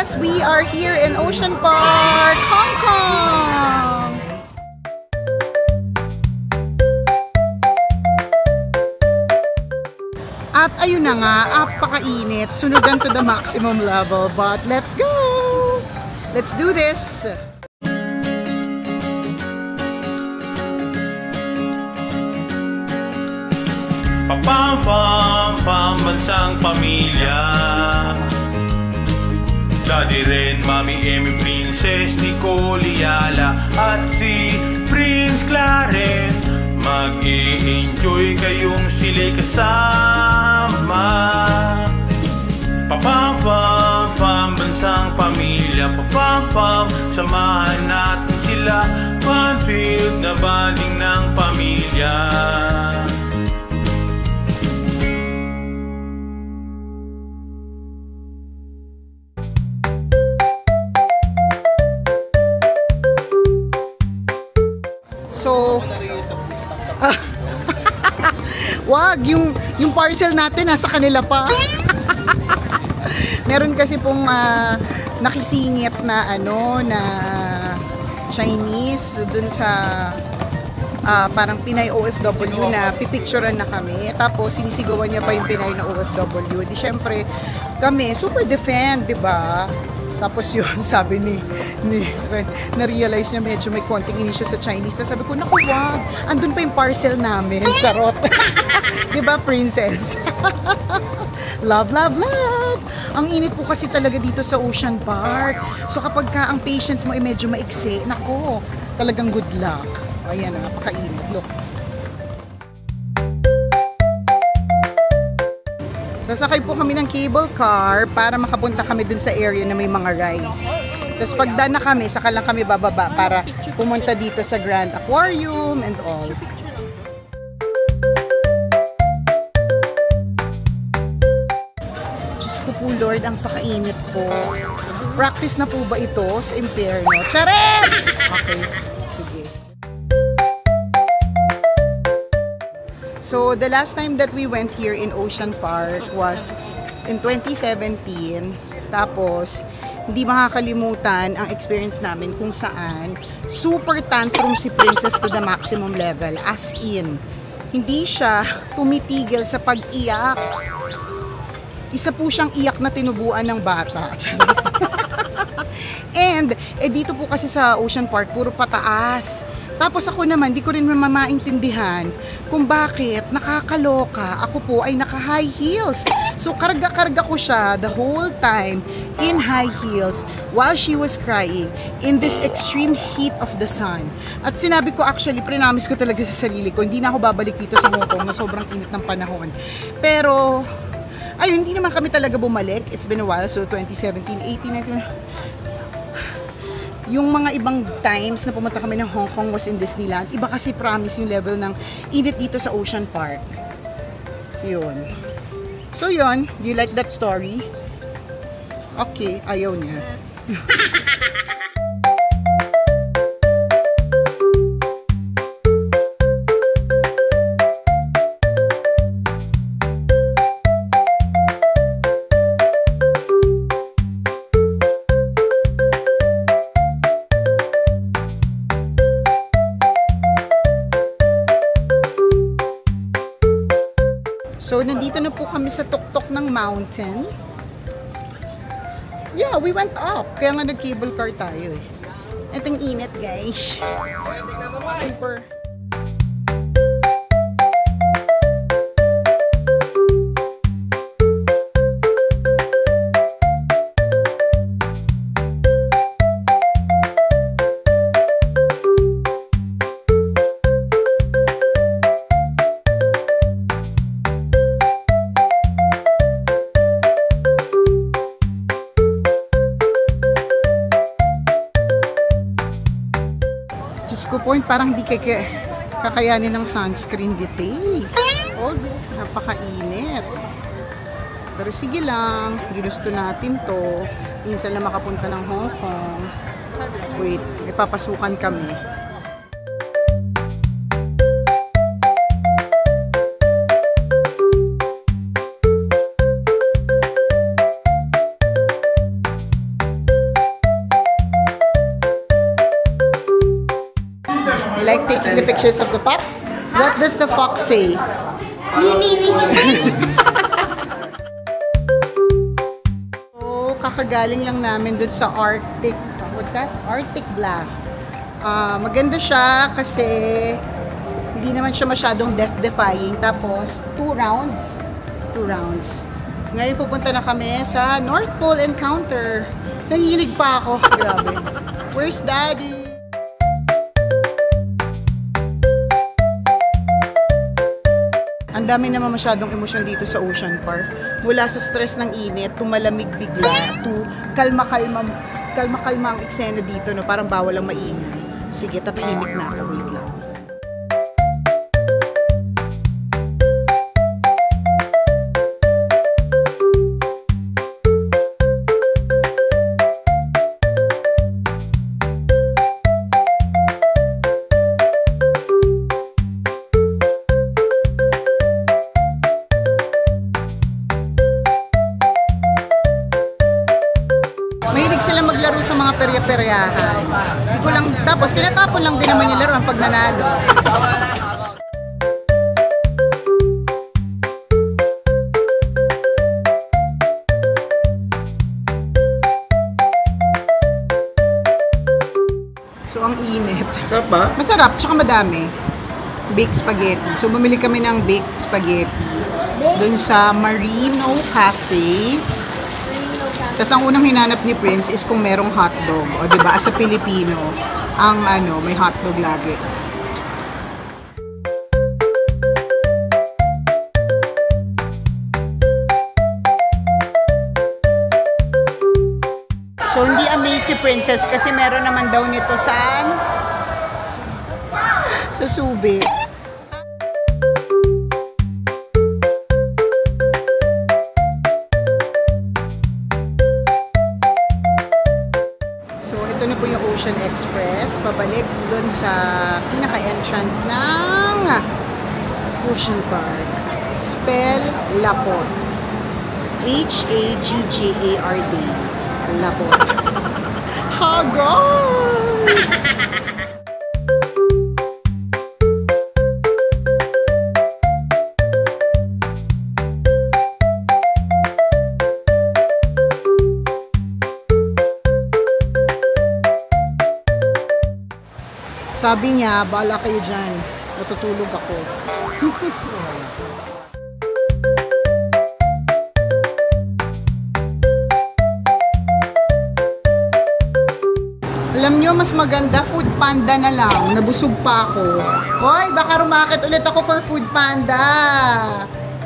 Yes, we are here in Ocean Park, Hong Kong. At ayun na nga, apakainit, sunugan to the maximum level. But let's go! Let's do this! Pam-pam-pam, bansang pamilya. Daddy Ren, Mami Emmy, Princess Nicole Yala at si Prince Clarence. Mag-i-enjoy kayong sila'y kasama. Pam-pam-pam, bansang pamilya. Pam-pam-pam, samahan natin sila. Fun-filled na banding ng pamilya. So, wag, yung parcel natin nasa kanila pa. Meron kasi pong nakisingit na na Chinese dun sa parang Pinay OFW na pipicturean na kami. Tapos sinisigawan niya pa yung Pinay na OFW. Di syempre kami super defend, 'di ba? Tapos yun, sabi ni Ren, na-realize niya medyo may konting inis siya sa Chinese. Tapos sabi ko, naku wag, andun pa yung parcel namin. Charot. Diba, princess? Love, love, love! Ang init po kasi talaga dito sa Ocean Park. So kapag ka ang patience mo ay medyo maiksi, naku, talagang good luck. Ayan, napakainit. Look. Sasakay po kami ng cable car para makapunta kami dun sa area na may mga rides. Tapos pagdaan na kami, saka lang kami bababa para pumunta dito sa Grand Aquarium and all. Diyos ko po Lord, ang pakainit po. Practice na po ba ito sa impyerno? Charet! Okay, sige. So, the last time that we went here in Ocean Park was in 2017. Tapos, hindi makakalimutan ang experience namin kung saan super tantrum si Princess to the maximum level. As in, hindi siya tumitigil sa pag-iyak. Isa po siyang iyak na tinubuan ng bata. And, dito po kasi sa Ocean Park, puro pataas. Tapos ako naman, di ko rin maintindihan kung bakit nakakaloka. Ako po ay naka-high heels. So karga-karga ko siya the whole time in high heels while she was crying in this extreme heat of the sun. At sinabi ko actually, prinamis ko talaga sa sarili ko, hindi na ako babalik dito sa Hong Kong na sobrang init ng panahon. Pero, ayun, hindi naman kami talaga bumalik. It's been a while. So 2017, 18, 19... Yung mga ibang times na pumunta kami ng Hong Kong was in Disneyland. Iba kasi promise yung level ng init dito sa Ocean Park. Yun. So yun, do you like that story? Okay, ayaw niya. So, nandito na po kami sa tuktok ng mountain. Yeah, we went up. Kaya nga nag-cable car tayo eh. Itong init, guys. Super. Point, parang di kakayanin ng sunscreen dito eh. Napakainit. Pero sige lang, ginusto natin to. Minsan na makapunta ng Hong Kong. Wait, may papasukan kami. taking the pictures of the fox? What does the fox say? Oh, kakagaling lang namin dun sa Arctic. What's that? Arctic Blast. Maganda siya kasi hindi naman siya masyadong death-defying. Tapos, 2 rounds. Ngayon pupunta na kami sa North Pole Encounter. Nanginig pa ako. Grabe. Where's Daddy? Ang dami naman masyadong emosyon dito sa Ocean Park. Mula sa stress ng init, tumalamig bigla, to kalma-kalma ang eksena dito, no? Parang bawal ang maingay. Sige, tatahimik na ako. Wait lang. Mahilig sila maglaro sa mga perya-peryahan. Tapos tinatapon lang din naman yung laro pag nanalo. So ang init. Sarap ba? Masarap, tsaka madami. Baked spaghetti. So bumili kami ng baked spaghetti dun sa Marino Cafe. Tapos ang unang hinanap ni Prince is kung merong hotdog. O diba, as a Pilipino, ang may hotdog lagi. So hindi amazed si Princess kasi meron naman daw nito saan? Sa Subic. Ito na po yung Ocean Express, pabalik dun sa pinaka-entrance ng Ocean Park. Spell Lapot. H-A-G-G-A-R-D. Lapot. Hagod! Sabi niya, bahala kayo dyan. Natutulog ako. Alam nyo, mas maganda Food Panda na lang. Nabusog pa ako. Hoy, baka rumakit ulit ako for Food Panda.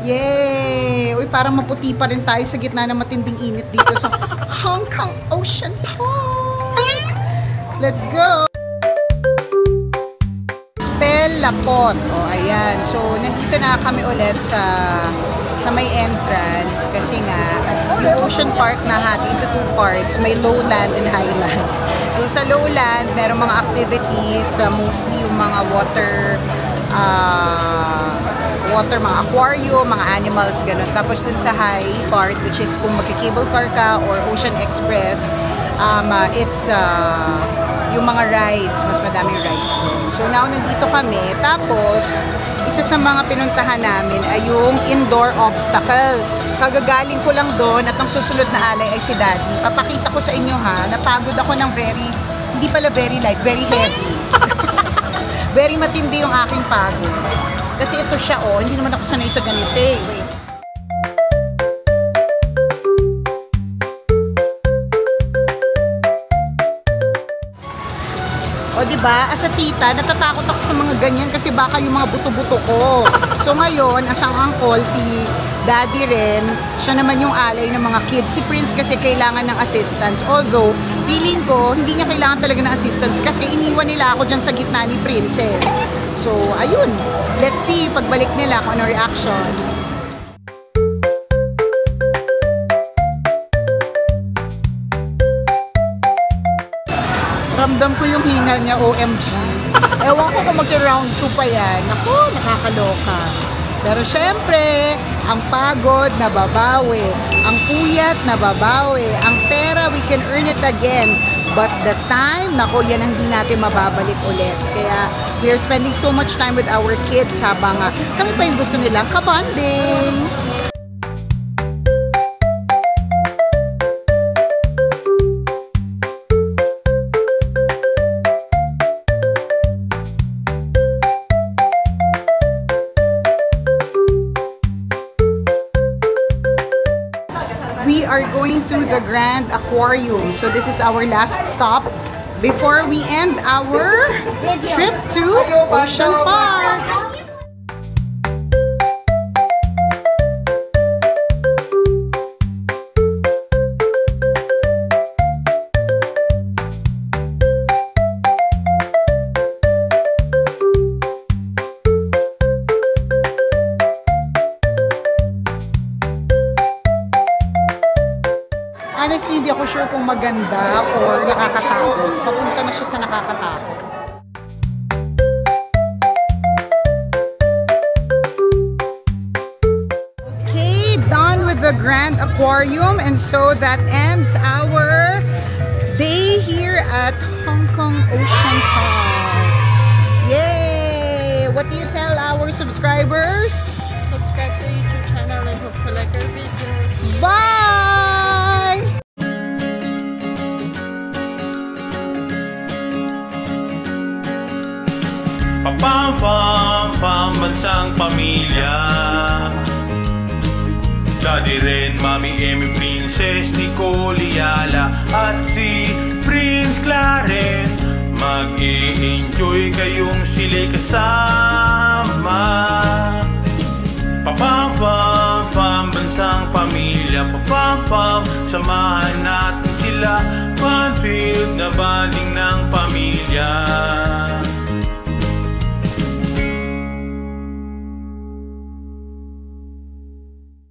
Yay! Uy, parang maputi pa rin tayo sa gitna ng matinding init dito sa Hong Kong Ocean Park. Let's go! Lapot. O, ayan. So, nandito na kami ulit sa may entrance kasi nga, yung Ocean Park na hati into 2 parts. May lowland and highlands. So, sa lowland, merong mga activities, mostly yung mga water, mga aquarium, mga animals, ganun. Tapos dun sa high part, which is kung magki-cable car ka or Ocean Express, it's yung mga rides, mas madaming rides doon. So now nandito kami, tapos isa sa mga pinuntahan namin ay yung indoor obstacle. Kagagaling ko lang doon at ang susunod na alay ay si Daddy. Papakita ko sa inyo ha, napagod ako ng hindi pala very light, very heavy. Very matindi yung aking pagod. Kasi ito siya hindi naman ako sanay sa ganito eh. Wait. O diba, as a tita, natatakot ako sa mga ganyan kasi baka yung mga buto-buto ko. So ngayon, as ang uncle, si Daddy rin, siya naman yung alay ng mga kids. Si Prince kasi kailangan ng assistance. Although, feeling ko, hindi niya kailangan talaga ng assistance kasi iniwan nila ako dyan sa gitna ni Princess. So, ayun. Let's see, pagbalik nila kung ano reaction. Ramdam ko yung hingal niya, OMG. Ewan ko kung mag-round 2 pa yan. Ako, nakakaloka. Pero syempre, ang pagod, nababawi. Ang puyat, nababawi. Ang pera, we can earn it again But the time, nako, yan ang hindi natin mababalik ulit. Kaya we are spending so much time with our kids habang kami pa yung gusto nilang kabanding. We are going to the Grand Aquarium. So this is our last stop before we end our trip to Ocean Park. Honestly, hindi ako sure kung maganda or nakakatakot. Papunta na siya sa nakakatakot. Okay, done with the Grand Aquarium, and so that ends our day here at Hong Kong Ocean Park. Yay! What do you tell our subscribers? Subscribe to YouTube channel and hope to like our video. Bye! Pambansang pamilya. Daddy Ren, Mami Emmy, Princess Nicole Yala at si Prince Clarence. Mag-i-enjoy kayong sila'y kasama. Pambansang pamilya. Samahan natin sila. Fun-filled na banding ng pamilya.